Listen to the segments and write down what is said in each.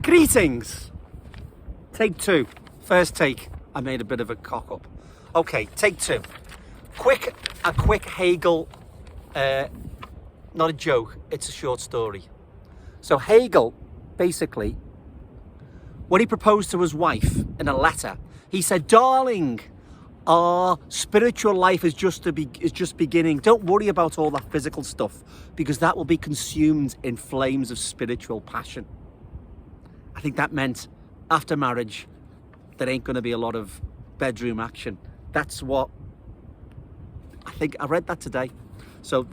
Greetings. Take two. First take. I made a bit of a cock up. Okay, take two. A quick Hegel, not a joke, it's a short story. So Hegel, basically, when he proposed to his wife in a letter, he said, "Darling, our spiritual life is just beginning. Don't worry about all that physical stuff, because that will be consumed in flames of spiritual passion." I think that meant after marriage, there ain't going to be a lot of bedroom action. That's what I think. I read that today. So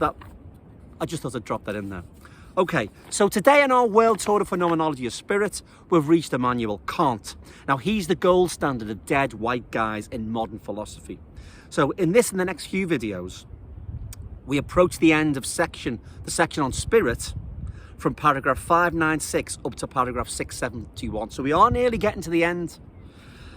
I just thought I'd drop that in there. Okay, so today in our world tour of phenomenology of spirit, we've reached Immanuel Kant. Now, he's the gold standard of dead white guys in modern philosophy. So in this and the next few videos, we approach the end of the section on spirit, from paragraph 596 up to paragraph 671. So we are nearly getting to the end.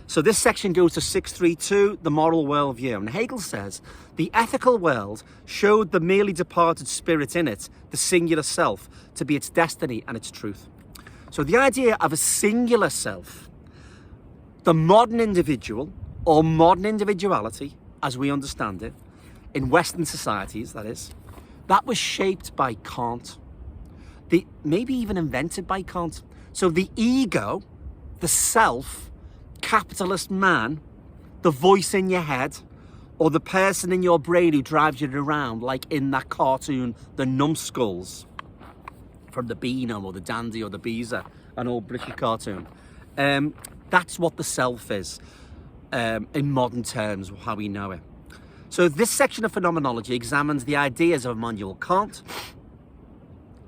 So this section goes to 632, the moral worldview. And Hegel says, the ethical world showed the merely departed spirit in it, the singular self, to be its destiny and its truth. So the idea of a singular self, the modern individual, or modern individuality, as we understand it, in Western societies, that is, that was shaped by Kant. Maybe even invented by Kant. So the ego, the self, capitalist man, the voice in your head, or the person in your brain who drives you around, like in that cartoon, the numbskulls from the Beano or the Dandy or the Beezer, an old British cartoon. That's what the self is, in modern terms, how we know it. So this section of phenomenology examines the ideas of Immanuel Kant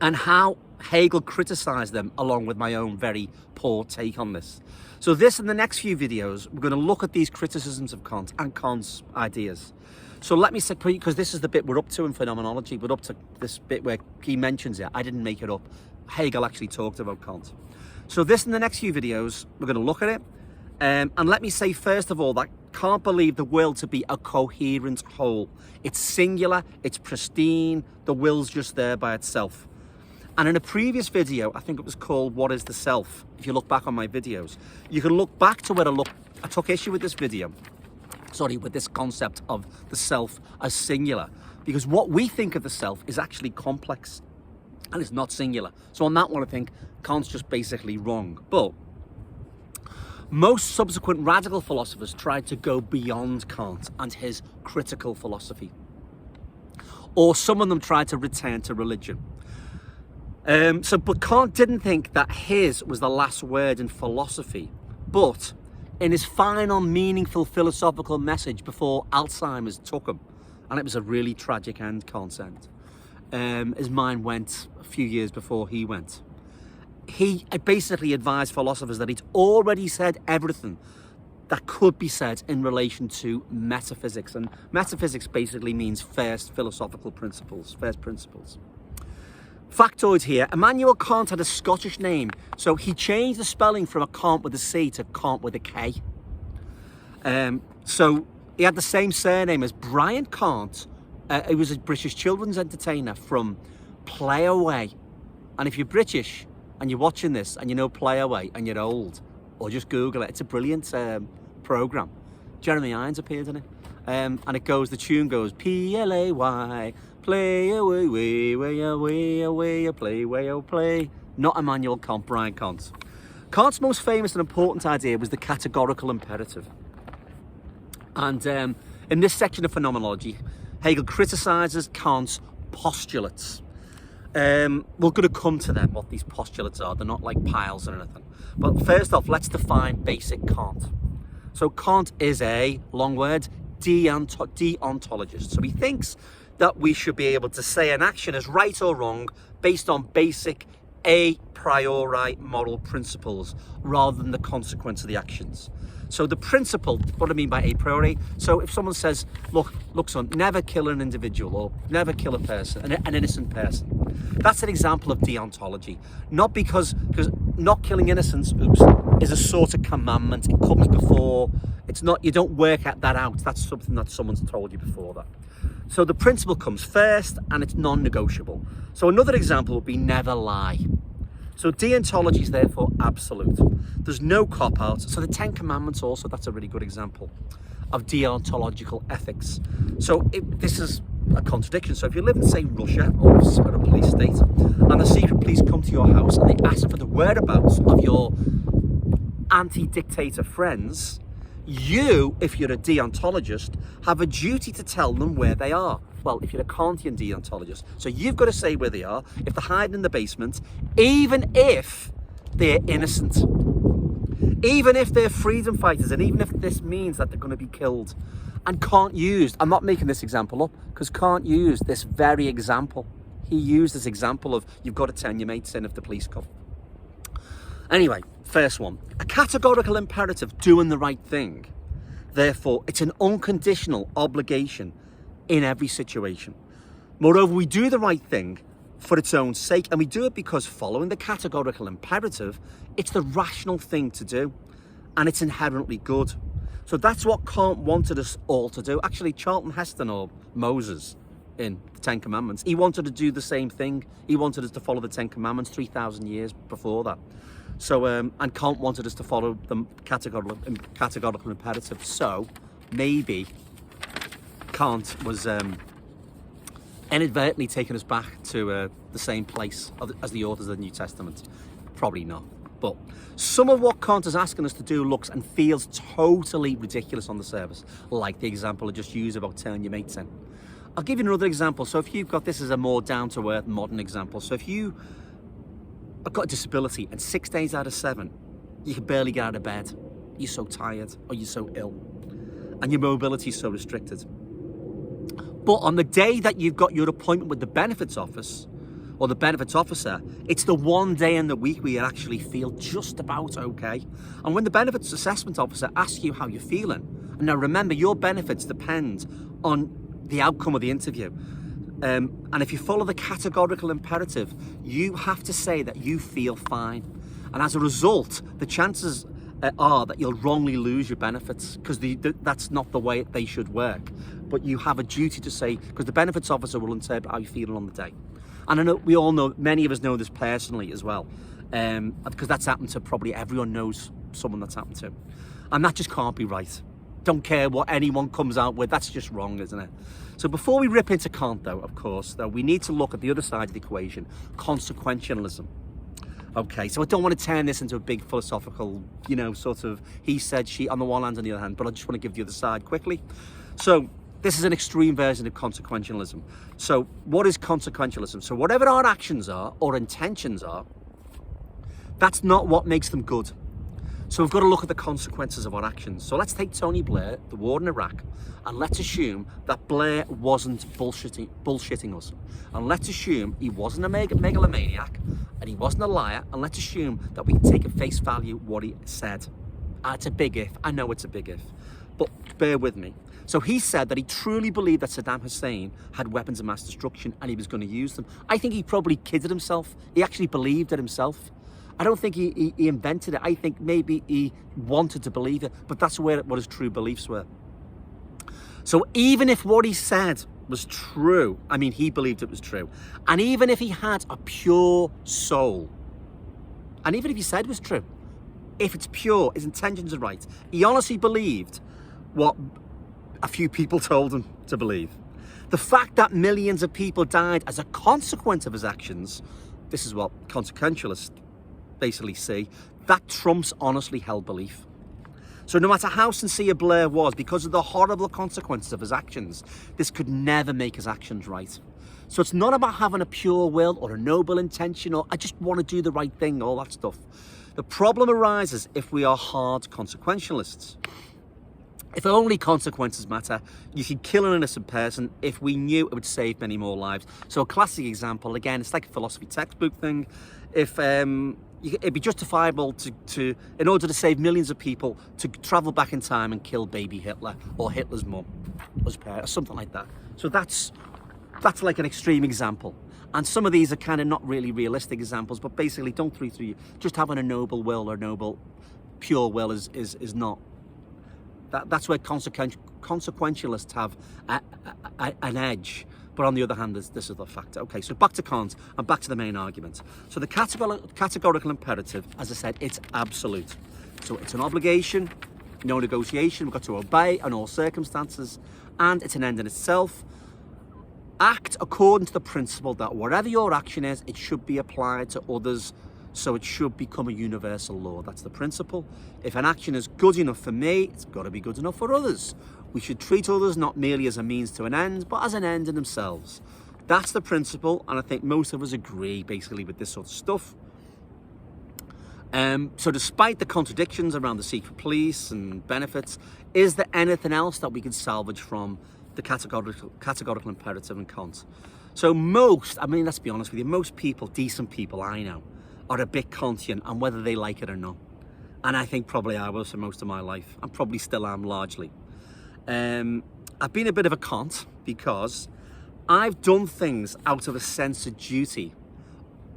and how Hegel criticised them, along with my own very poor take on this. So this and the next few videos, we're going to look at these criticisms of Kant and Kant's ideas. So let me say, because this is the bit we're up to in phenomenology, we're up to this bit where he mentions it. I didn't make it up. Hegel actually talked about Kant. So this and the next few videos, we're going to look at it. And let me say, first of all, that Kant believed the will to be a coherent whole. It's singular, it's pristine, the will's just there by itself. And in a previous video, I think it was called What is the Self? If you look back on my videos, you can look back to where I took issue with this video. With this concept of the self as singular. Because what we think of the self is actually complex and it's not singular. So on that one, I think Kant's just basically wrong. But most subsequent radical philosophers tried to go beyond Kant and his critical philosophy. Or some of them tried to return to religion. But Kant didn't think that his was the last word in philosophy, but in his final meaningful philosophical message before Alzheimer's took him, and it was a really tragic end, Kant's end. His mind went a few years before he went. He basically advised philosophers that he'd already said everything that could be said in relation to metaphysics, and metaphysics basically means first philosophical principles, first principles. Factoid here, Immanuel Kant had a Scottish name, so he changed the spelling from a Kant with a C to Kant with a K. So he had the same surname as Brian Kant. He was a British children's entertainer from Play Away. And if you're British and you're watching this and you know Play Away and you're old, or just Google it, it's a brilliant programme. Jeremy Irons appeared in it. And the tune goes, P-L-A-Y, play away, way, away, play, way, play. Not Immanuel Kant, Brian Kant. Kant's most famous and important idea was the categorical imperative. And in this section of phenomenology, Hegel criticises Kant's postulates. We're going to come to them, what these postulates are. They're not like piles or anything. But first off, let's define basic Kant. So Kant is a, long word, deontologist. So he thinks that we should be able to say an action is right or wrong based on basic a priori moral principles rather than the consequence of the actions. So the principle, what I mean by a priori, so if someone says, look son, never kill an individual or never kill a person, an innocent person, that's an example of deontology. Not because not killing innocents, is a sort of commandment. It comes before, it's not, you don't work that out. That's something that someone's told you before that. So the principle comes first and it's non-negotiable. So another example would be never lie. So deontology is therefore absolute. There's no cop-outs. So the Ten Commandments also, that's a really good example of deontological ethics. So this is a contradiction. So if you live in, say, Russia or a police state, and the secret police come to your house and they ask for the whereabouts of your anti-dictator friends, you, if you're a deontologist, have a duty to tell them where they are. Well, if you're a Kantian deontologist, so you've got to say where they are, if they're hiding in the basement, even if they're innocent, even if they're freedom fighters, and even if this means that they're going to be killed. And Kant used, I'm not making this example up, because Kant used this very example. He used this example of, you've got to turn your mates in if the police come. Anyway, first one, a categorical imperative, doing the right thing. Therefore, it's an unconditional obligation in every situation. Moreover, we do the right thing for its own sake, and we do it because following the categorical imperative, it's the rational thing to do, and it's inherently good. So that's what Kant wanted us all to do. Actually, Charlton Heston, or Moses in the Ten Commandments, he wanted to do the same thing. He wanted us to follow the Ten Commandments 3,000 years before that. So, and Kant wanted us to follow the categorical imperative. So maybe Kant was inadvertently taking us back to the same place as the authors of the New Testament. Probably not. But some of what Kant is asking us to do looks and feels totally ridiculous on the surface, like the example I just used about turning your mates in. I'll give you another example. So if you've got, this is a more down-to-earth modern example. So if you have got a disability and 6 days out of 7, you can barely get out of bed, you're so tired or you're so ill, and your mobility is so restricted. But on the day that you've got your appointment with the benefits office, or the benefits officer, it's the one day in the week where you actually feel just about okay. And when the benefits assessment officer asks you how you're feeling, and now remember, your benefits depend on the outcome of the interview. And if you follow the categorical imperative, you have to say that you feel fine. And as a result, the chances are that you'll wrongly lose your benefits, because that's not the way they should work. But you have a duty to say, because the benefits officer will interpret how you're feeling on the day. And I know we all know, many of us know this personally as well, because that's happened to, probably everyone knows someone that's happened to. And that just can't be right. Don't care what anyone comes out with, that's just wrong, isn't it? So before we rip into Kant, though, of course, though, we need to look at the other side of the equation, consequentialism. Okay, so I don't want to turn this into a big philosophical, you know, sort of he said, she on the one hand, on the other hand, but I just want to give the other side quickly. So this is an extreme version of consequentialism. So what is consequentialism? So whatever our actions are or intentions are, that's not what makes them good. So we've got to look at the consequences of our actions. So let's take Tony Blair, the war in Iraq, and let's assume that Blair wasn't bullshitting us. And let's assume he wasn't a megalomaniac and he wasn't a liar. And let's assume that we can take at face value what he said. It's a big if. I know it's a big if. But bear with me. So he said that he truly believed that Saddam Hussein had weapons of mass destruction and he was going to use them. I think he probably kidded himself. He actually believed it himself. I don't think he invented it. I think maybe he wanted to believe it, but that's what his true beliefs were. So even if what he said was true, I mean, he believed it was true, and even if he had a pure soul, and even if he said it was true, if it's pure, his intentions are right, he honestly believed what a few people told him to believe. The fact that millions of people died as a consequence of his actions, this is what consequentialists basically see, that trumps honestly held belief. So no matter how sincere Blair was, because of the horrible consequences of his actions, this could never make his actions right. So it's not about having a pure will or a noble intention or I just want to do the right thing, all that stuff. The problem arises if we are hard consequentialists. If only consequences matter, you could kill an innocent person if we knew it would save many more lives. So a classic example, again, it's like a philosophy textbook thing. If it'd be justifiable to, in order to save millions of people, to travel back in time and kill baby Hitler or Hitler's mum, or something like that. So that's like an extreme example. And some of these are kind of not really realistic examples, but basically don't through just having a noble will or noble pure will is not. That's where consequentialists have an edge, But on the other hand, there's this other factor. Okay, so back to Kant and back to the main argument. So the categorical imperative, as I said, it's absolute. So it's an obligation, no negotiation, we've got to obey in all circumstances, and it's an end in itself. Act according to the principle that whatever your action is, it should be applied to others, so it should become a universal law. That's the principle. If an action is good enough for me, it's got to be good enough for others. We should treat others not merely as a means to an end, but as an end in themselves. That's the principle, and I think most of us agree basically with this sort of stuff. So despite the contradictions around the secret police and benefits, is there anything else that we can salvage from the categorical imperative in Kant? So let's be honest with you, most people, decent people I know, are a bit Kantian, and whether they like it or not. And I think probably I was for most of my life, and probably still am largely. I've been a bit of a Kant because I've done things out of a sense of duty,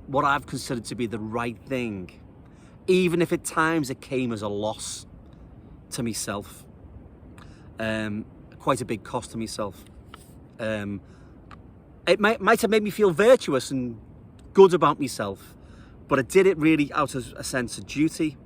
what I've considered to be the right thing, even if at times it came as a loss to myself, quite a big cost to myself. It might have made me feel virtuous and good about myself, but I did it really out of a sense of duty.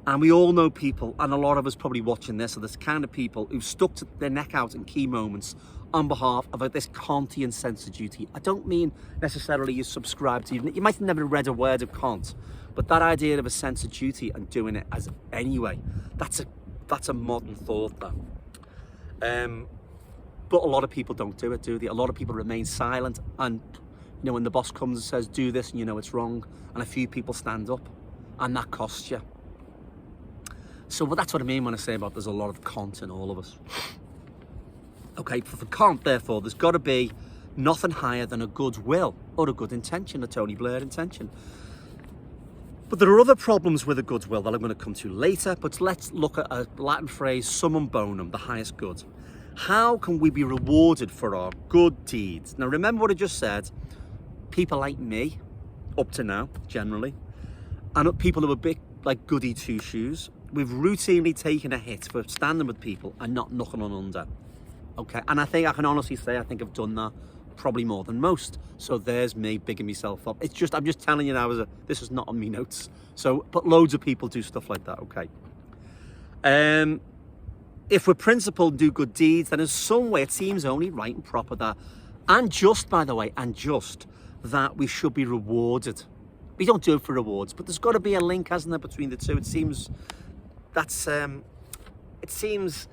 And we all know people, and a lot of us probably watching this, are this kind of people who've stuck their neck out in key moments on behalf of this Kantian sense of duty. I don't mean necessarily you subscribe to, you might have never read a word of Kant, but that idea of a sense of duty and doing it as anyway, that's a modern thought though. But a lot of people don't do it, do they? A lot of people remain silent, and when the boss comes and says do this and it's wrong, and a few people stand up, and that costs you. So that's what I mean when I say about there's a lot of Kant in all of us. Okay, for Kant, therefore, there's got to be nothing higher than a good will or a good intention, a Tony Blair intention. But there are other problems with a good will that I'm going to come to later, but let's look at a Latin phrase, summum bonum, the highest good. How can we be rewarded for our good deeds? Now, remember what I just said. People like me, up to now, generally, and people who are a bit like goody two-shoes, we've routinely taken a hit for standing with people and not knocking on under. Okay, and I think I can honestly say I think I've done that probably more than most. So there's me bigging myself up. I'm just telling you now, this is not on me notes. So, but loads of people do stuff like that. Okay. If we're principled and do good deeds, then in some way it seems only right and proper that, and just, by the way, that we should be rewarded. We don't do it for rewards, but there's got to be a link, hasn't there, between the two? It seems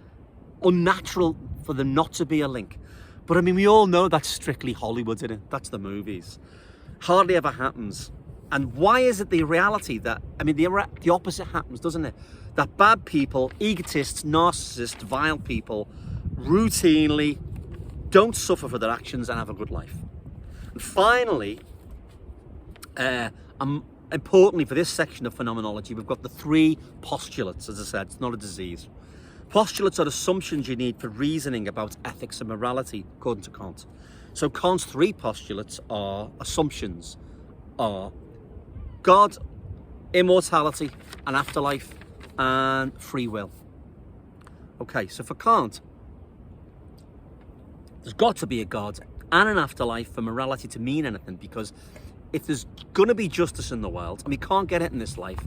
unnatural for there not to be a link. But I mean, we all know that's strictly Hollywood, isn't it? That's the movies. Hardly ever happens. And why is it the reality that, the opposite happens, doesn't it? That bad people, egotists, narcissists, vile people, routinely don't suffer for their actions and have a good life. And finally, importantly for this section of phenomenology, we've got the three postulates. As I said, it's not a disease. Postulates are assumptions you need for reasoning about ethics and morality, according to Kant. So Kant's three postulates are assumptions, are God, immortality, an afterlife, and free will. Okay, so for Kant, there's got to be a God and an afterlife for morality to mean anything, because if there's going to be justice in the world, and we can't get it in this life,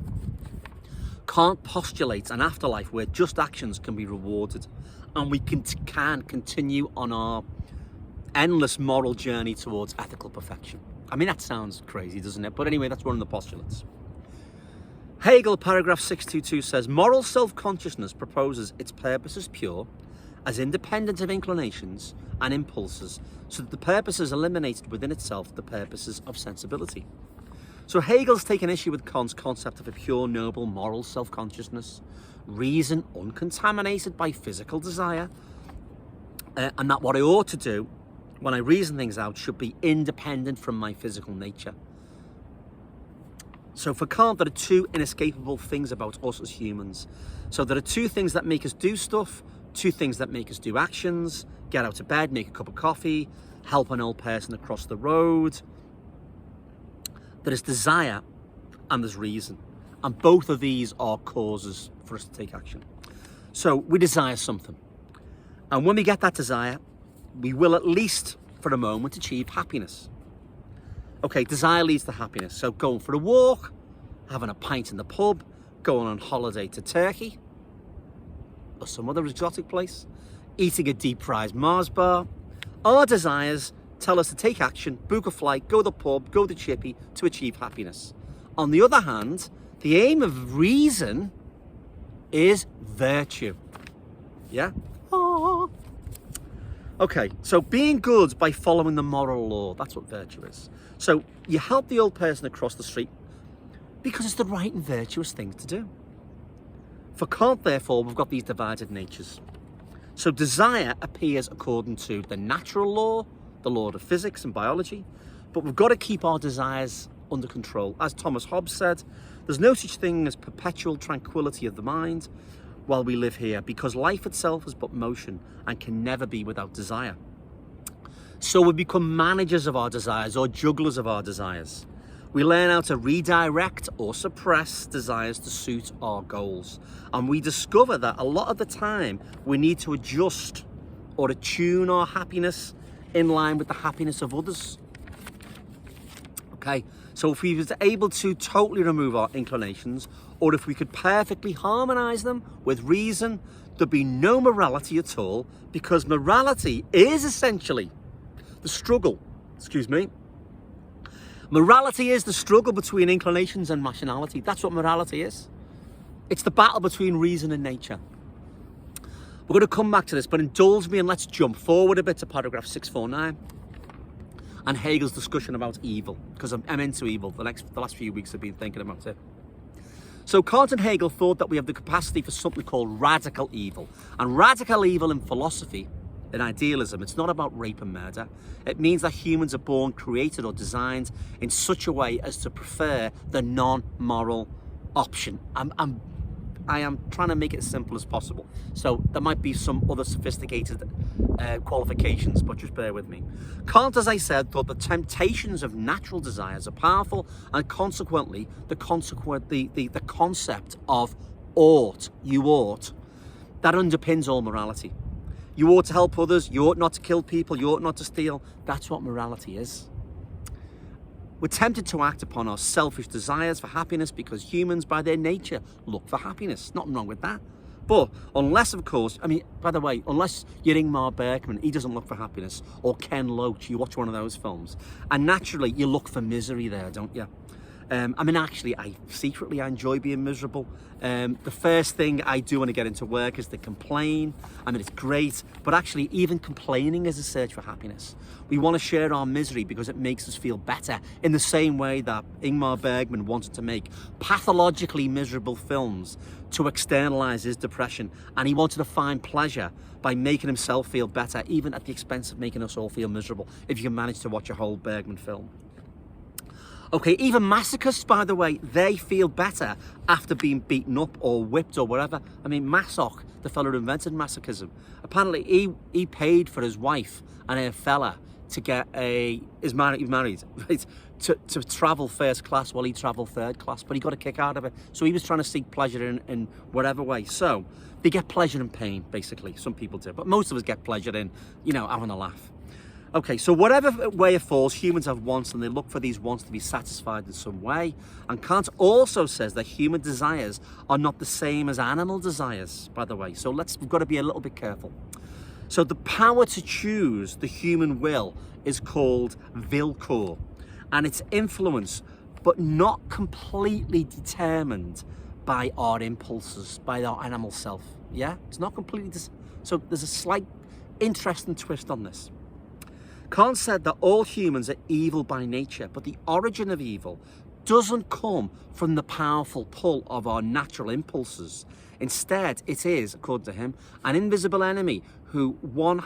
Kant postulates an afterlife where just actions can be rewarded, and we can continue on our endless moral journey towards ethical perfection. I mean, that sounds crazy, doesn't it? But anyway, that's one of the postulates. Hegel, paragraph 622, says, moral self-consciousness proposes its purpose as pure, as independent of inclinations and impulses, so that the purposes eliminated within itself the purposes of sensibility. So Hegel's taken issue with Kant's concept of a pure, noble, moral self-consciousness, reason uncontaminated by physical desire, and that what I ought to do when I reason things out should be independent from my physical nature. So for Kant, there are two inescapable things about us as humans. So there are two things that make us do stuff, two things that make us do actions: get out of bed, make a cup of coffee, help an old person across the road. There is desire and there's reason. And both of these are causes for us to take action. So we desire something. And when we get that desire, we will at least for a moment achieve happiness. Okay, desire leads to happiness. So going for a walk, having a pint in the pub, going on holiday to Turkey or some other exotic place, eating a deep fried Mars bar. Our desires tell us to take action, book a flight, go to the pub, go to Chippy to achieve happiness. On the other hand, the aim of reason is virtue. Yeah? Ah. Okay, so being good by following the moral law, that's what virtue is. So you help the old person across the street because it's the right and virtuous thing to do. For Kant, therefore, we've got these divided natures. So desire appears according to the natural law, the law of physics and biology, but we've got to keep our desires under control. As Thomas Hobbes said, there's no such thing as perpetual tranquility of the mind while we live here, because life itself is but motion and can never be without desire. So we become managers of our desires or jugglers of our desires. We learn how to redirect or suppress desires to suit our goals. And we discover that a lot of the time we need to adjust or attune our happiness in line with the happiness of others. Okay, so if we were able to totally remove our inclinations, or if we could perfectly harmonize them with reason, there'd be no morality at all, because morality is essentially the struggle, morality is the struggle between inclinations and rationality. That's what morality is. It's the battle between reason and nature. We're going to come back to this, but indulge me and let's jump forward a bit to paragraph 649 and Hegel's discussion about evil, because I'm into evil. The last few weeks I've been thinking about it. So Kant and Hegel thought that we have the capacity for something called radical evil. And radical evil in philosophy, in idealism, it's not about rape and murder. It means that humans are born, created or designed in such a way as to prefer the non-moral option. I am trying to make it as simple as possible. So there might be some other sophisticated qualifications, but just bear with me. Kant, as I said, thought the temptations of natural desires are powerful, and consequently the concept of ought, you ought, that underpins all morality. You ought to help others, you ought not to kill people, you ought not to steal. That's what morality is. We're tempted to act upon our selfish desires for happiness because humans, by their nature, look for happiness. Nothing wrong with that. But unless, of course, by the way, unless you're Ingmar Bergman, he doesn't look for happiness, or Ken Loach, you watch one of those films, and naturally you look for misery there, don't you? Actually, I enjoy being miserable. The first thing I do when I get into work is to complain. It's great, but actually even complaining is a search for happiness. We want to share our misery because it makes us feel better, in the same way that Ingmar Bergman wanted to make pathologically miserable films to externalize his depression, and he wanted to find pleasure by making himself feel better, even at the expense of making us all feel miserable, if you can manage to watch a whole Bergman film. Okay, even masochists, by the way, they feel better after being beaten up or whipped or whatever. Masoch, the fellow who invented masochism, apparently he paid for his wife and her fella to get he's married, right, to travel first class while he travelled third class, but he got a kick out of it. So he was trying to seek pleasure in whatever way. So they get pleasure in pain, basically. Some people do, but most of us get pleasure in, having a laugh. Okay, so whatever way it falls, humans have wants, and they look for these wants to be satisfied in some way. And Kant also says that human desires are not the same as animal desires, by the way. So we've got to be a little bit careful. So the power to choose the human will is called Willkür, and it's influenced, but not completely determined by our impulses, by our animal self. Yeah, it's not completely. So there's a slight interesting twist on this. Kant said that all humans are evil by nature, but the origin of evil doesn't come from the powerful pull of our natural impulses. Instead, it is, according to him, an invisible enemy one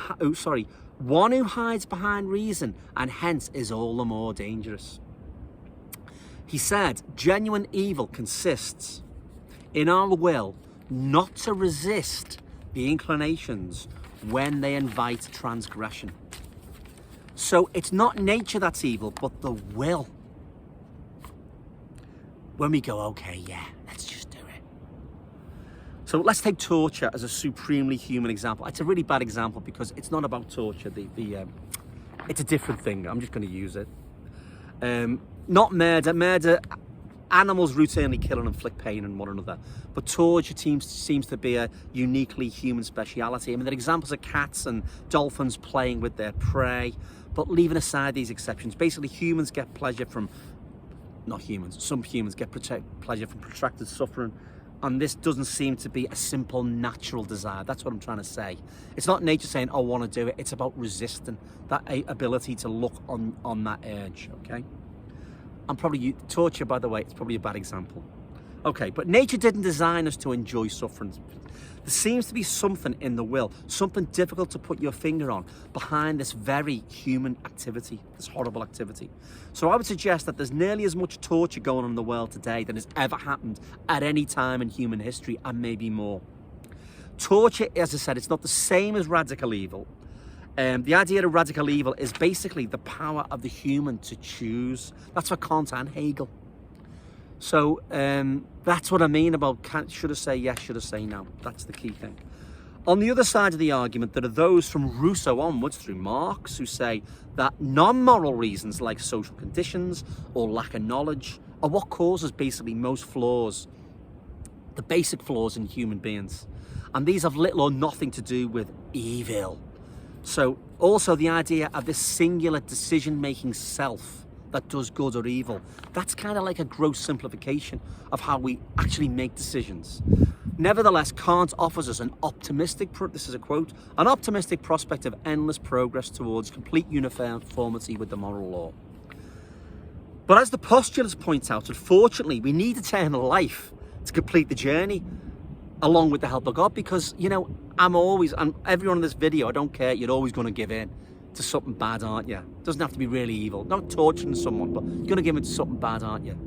who hides behind reason, and hence is all the more dangerous. He said, genuine evil consists in our will not to resist the inclinations when they invite transgression. So it's not nature that's evil, but the will. When we go, okay, yeah, let's just do it. So let's take torture as a supremely human example. It's a really bad example because it's not about torture. The It's a different thing. I'm just going to use it. Not murder. Murder, animals routinely kill and inflict pain on one another. But torture seems to be a uniquely human speciality. I mean, there are examples of cats and dolphins playing with their prey. But leaving aside these exceptions, basically humans get pleasure from, not humans, some humans get pleasure from protracted suffering. And this doesn't seem to be a simple natural desire. That's what I'm trying to say. It's not nature saying, I want to do it. It's about resisting that ability to look on that urge, okay? And probably torture, by the way, it's probably a bad example. Okay, but nature didn't design us to enjoy suffering. There seems to be something in the will, something difficult to put your finger on behind this very human activity, this horrible activity. So I would suggest that there's nearly as much torture going on in the world today than has ever happened at any time in human history, and maybe more. Torture, as I said, it's not the same as radical evil. The idea of radical evil is basically the power of the human to choose. That's for Kant and Hegel. So that's what I mean about should I say yes, should I say no? That's the key thing. On the other side of the argument, there are those from Rousseau onwards through Marx who say that non-moral reasons like social conditions or lack of knowledge are what causes basically most flaws, the basic flaws in human beings. And these have little or nothing to do with evil. So also the idea of this singular decision-making self that does good or evil, that's kind of like a gross simplification of how we actually make decisions. Nevertheless, Kant offers us an optimistic, this is a quote, an optimistic prospect of endless progress towards complete uniformity with the moral law. But as the postulates point out, unfortunately, we need eternal life to complete the journey along with the help of God, because, you know, and everyone in this video, I don't care, you're always going to give in to something bad, aren't you? It doesn't have to be really evil. Not torturing someone, but you're going to give in to something bad, aren't you?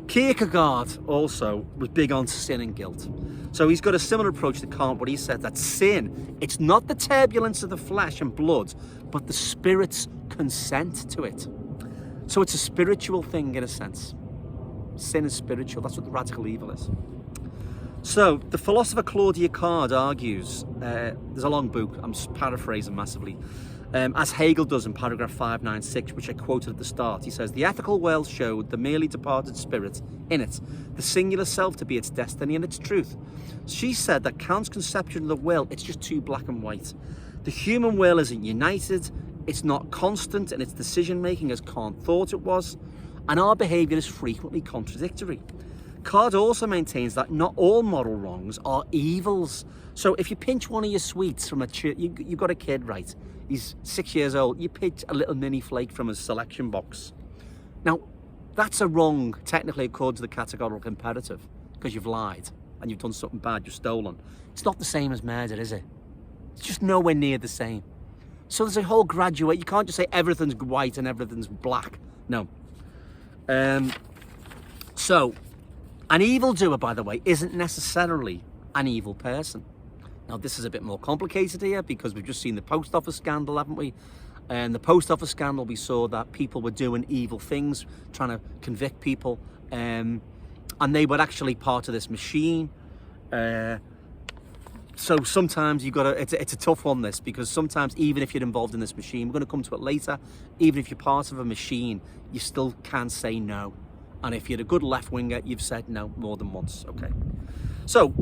Kierkegaard also was big on sin and guilt. So he's got a similar approach to Kant, where he said that sin, it's not the turbulence of the flesh and blood, but the spirit's consent to it. So it's a spiritual thing in a sense. Sin is spiritual. That's what the radical evil is. So the philosopher Claudia Card argues, there's a long book, I'm just paraphrasing massively, as Hegel does in paragraph 596, which I quoted at the start. He says, the ethical world showed the merely departed spirit in it, the singular self to be its destiny and its truth. She said that Kant's conception of the will, it's just too black and white. The human will isn't united, it's not constant in its decision-making as Kant thought it was, and our behaviour is frequently contradictory. Card also maintains that not all moral wrongs are evils. So if you pinch one of your sweets from you've got a kid, right? He's 6 years old. You pinch a little mini flake from his selection box. Now, that's a wrong, technically, according to the categorical imperative, because you've lied and you've done something bad, you've stolen. It's not the same as murder, is it? It's just nowhere near the same. So there's a whole graduate. You can't just say everything's white and everything's black. No. So, an evildoer, by the way, isn't necessarily an evil person. Now, this is a bit more complicated here because we've just seen the post office scandal, haven't we? And the post office scandal, we saw that people were doing evil things, trying to convict people, and they were actually part of this machine. So sometimes you've got to, it's a tough one, this, because sometimes even if you're involved in this machine, we're going to come to it later, even if you're part of a machine, you still can't say no. And if you're a good left-winger, you've said no more than once, okay? So,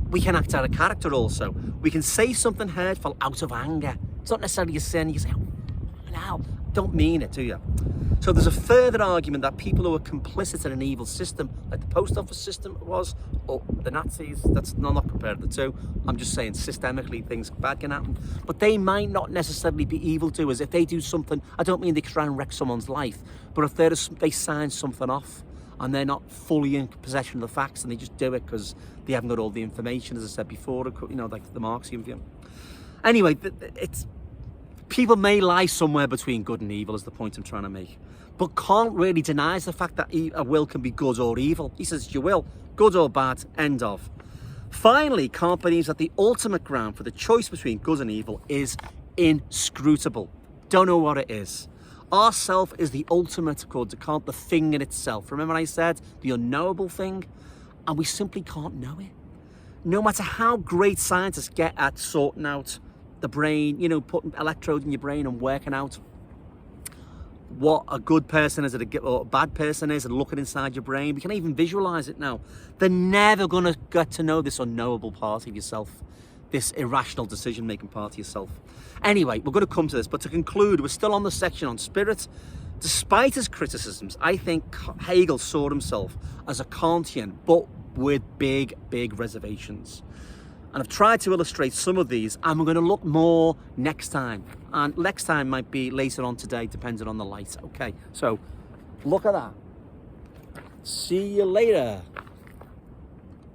we can act out of character also. We can say something hurtful out of anger. It's not necessarily a sin. You say, oh, no, don't mean it, do you? So there's a further argument that people who are complicit in an evil system, like the post office system was, or the Nazis, I'm not comparing the two. I'm just saying systemically things bad can happen. But they might not necessarily be evildoers. If they do something, I don't mean they try and wreck someone's life, but if they sign something off and they're not fully in possession of the facts and they just do it because they haven't got all the information, as I said before, you know, like the Marxian view. Anyway, people may lie somewhere between good and evil, is the point I'm trying to make. But Kant really denies the fact that a will can be good or evil. He says, you will, good or bad, end of. Finally, Kant believes that the ultimate ground for the choice between good and evil is inscrutable. Don't know what it is. Our self is the ultimate, according to Kant, the thing in itself. Remember I said the unknowable thing? And we simply can't know it. No matter how great scientists get at sorting out the brain, you know, putting electrodes in your brain and working out what a good person is and what a bad person is, and looking inside your brain. We can even visualize it now. They're never going to get to know this unknowable part of yourself, this irrational decision-making part of yourself. Anyway, we're going to come to this, but to conclude, we're still on the section on spirit. Despite his criticisms, I think Hegel saw himself as a Kantian, but with big, big reservations. And I've tried to illustrate some of these, and we're going to look more next time. And next time might be later on today, depending on the light. Okay, so look at that. See you later.